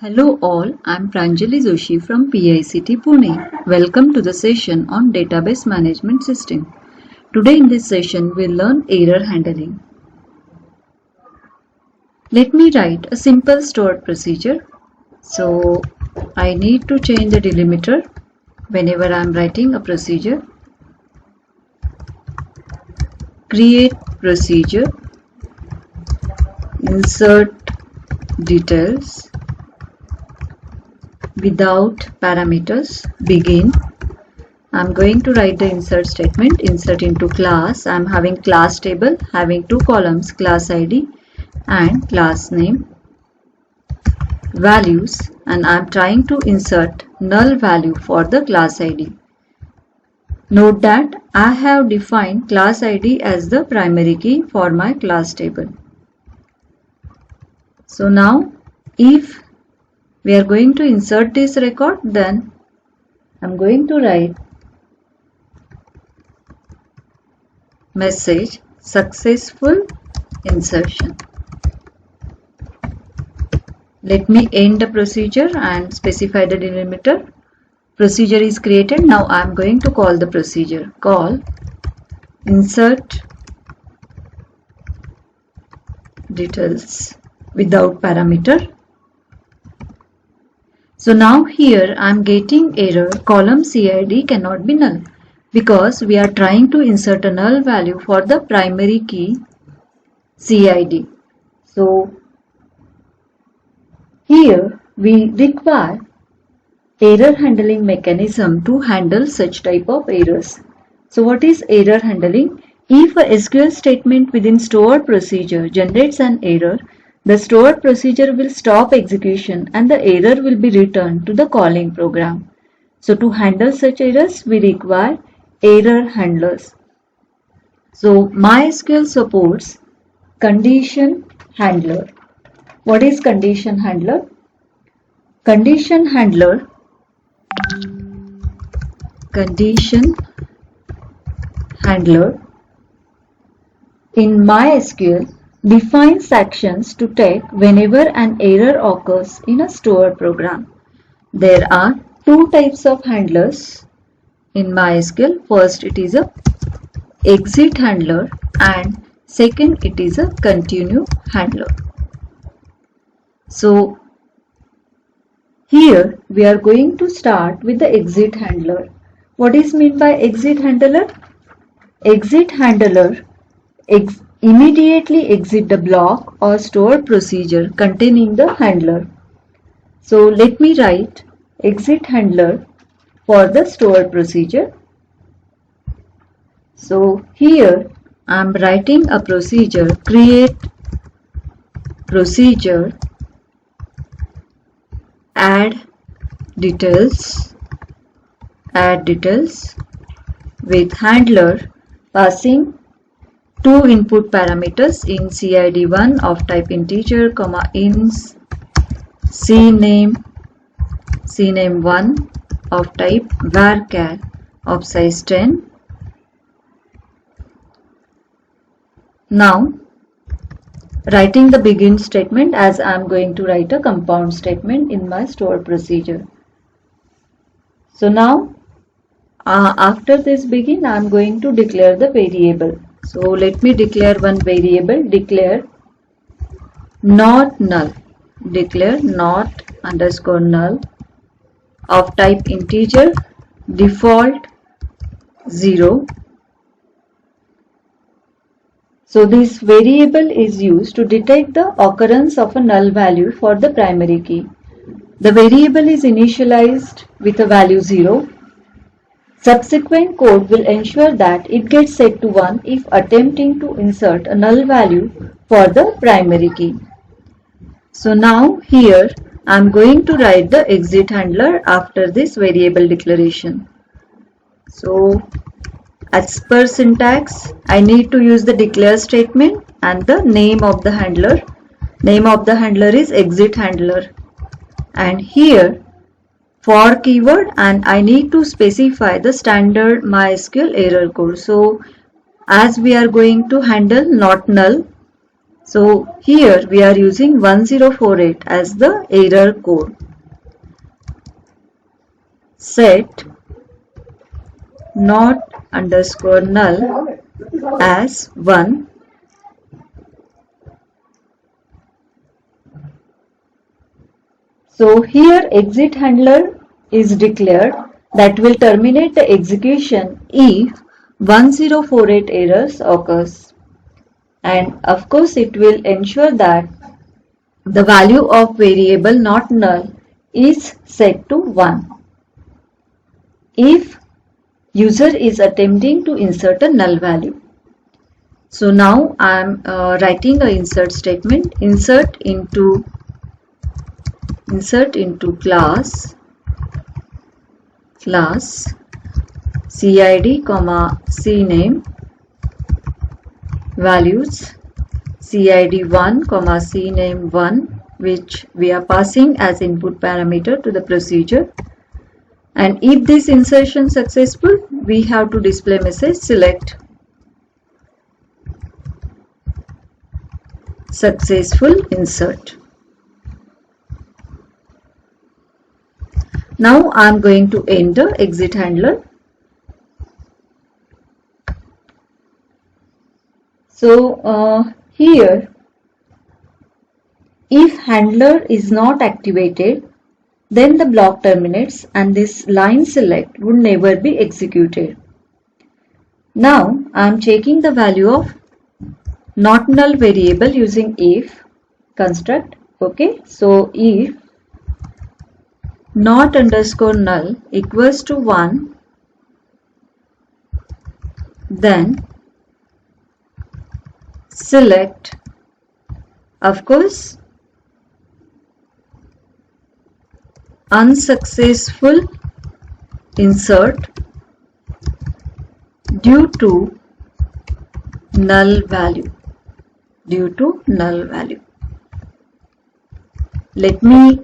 Hello all, I'm Pranjali Joshi from PICT Pune. Welcome to the session on Database Management System. Today in this session we'll learn error handling. Let me write a simple stored procedure. So I need to change the delimiter whenever I'm writing a procedure. Create procedure, insert details, without parameters, begin. I'm going to write the insert statement, insert into class. I'm having class table having two columns, class ID and class name, values, and I'm trying to insert null value for the class ID. Note that I have defined class ID as the primary key for my class table. So now if we are going to insert this record, then I'm going to write message successful insertion. Let me end the procedure and specify the delimiter. Procedure is created. Now I am going to call the procedure. Call insert details without parameter. So now here I am getting error column CID cannot be null because we are trying to insert a null value for the primary key CID. So here we require error handling mechanism to handle such type of errors. So what is error handling? If a SQL statement within stored procedure generates an error, the stored procedure will stop execution and the error will be returned to the calling program. So to handle such errors, we require error handlers. So MySQL supports condition handler. What is condition handler? Condition handler in MySQL defines actions to take whenever an error occurs in a stored program. There are two types of handlers in MySQL. First, it is a exit handler and second, it is a continue handler. So here we are going to start with the exit handler. What is meant by exit handler? Exit handler immediately exit the block or stored procedure containing the handler. So let me write exit handler for the stored procedure. So here I am writing a procedure, create procedure, add details with handler passing two input parameters in CID1 of type integer, ins cname1 of type varchar of size 10. Now writing the begin statement as I am going to write a compound statement in my stored procedure. So now after this begin I am going to declare the variable. So let me declare one variable, declare not null, declare not underscore null of type integer, default 0. So this variable is used to detect the occurrence of a null value for the primary key. The variable is initialized with a value 0. Subsequent code will ensure that it gets set to 1 if attempting to insert a null value for the primary key. So now here I am going to write the exit handler after this variable declaration. So as per syntax, I need to use the declare statement and the name of the handler. Name of the handler is exit handler. And here for keyword, and I need to specify the standard MySQL error code. So as we are going to handle not null, So here we are using 1048 as the error code. Set not underscore null as 1. So here exit handler is declared that will terminate the execution if 1048 errors occurs. And of course it will ensure that the value of variable not null is set to 1 if user is attempting to insert a null value. So now I am writing a insert statement. Insert into class CID, CNAME values CID1, CNAME1, which we are passing as input parameter to the procedure. And if this insertion successful, we have to display message select successful insert. Now I am going to enter exit handler. So here if handler is not activated, then the block terminates and this line select would never be executed. Now I am checking the value of not null variable using if construct. Okay, so if not underscore null equals to 1, then select, of course, unsuccessful insert due to null value. Let me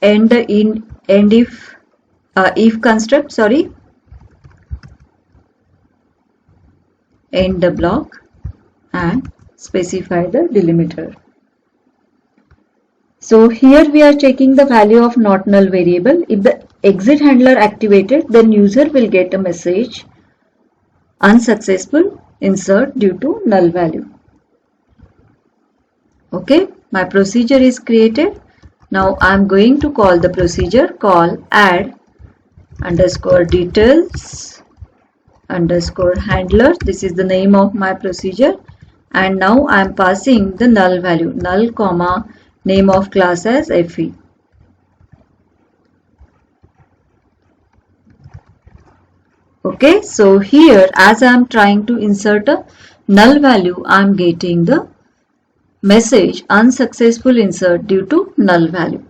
end if construct, end the block and specify the delimiter. So here we are checking the value of not null variable. If the exit handler activated, then user will get a message unsuccessful insert due to null value. Okay, my procedure is created. Now I am going to call the procedure, call add underscore details underscore handler. This is the name of my procedure. And now I am passing the null value, null comma name of class as FE. Okay, so here as I am trying to insert a null value, I am getting the message unsuccessful insert due to null value.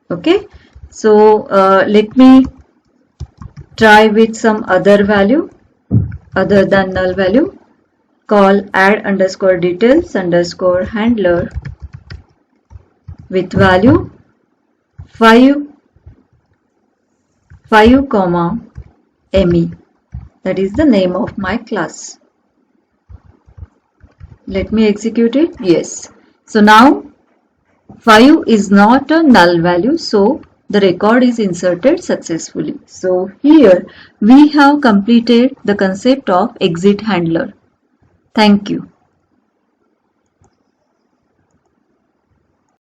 Okay, so let me try with some other value other than null value. Call add underscore details underscore handler with value 5 comma ME. That is the name of my class. Let me execute it. Yes. So now 5 is not a null value, so the record is inserted successfully. So here we have completed the concept of exit handler. Thank you.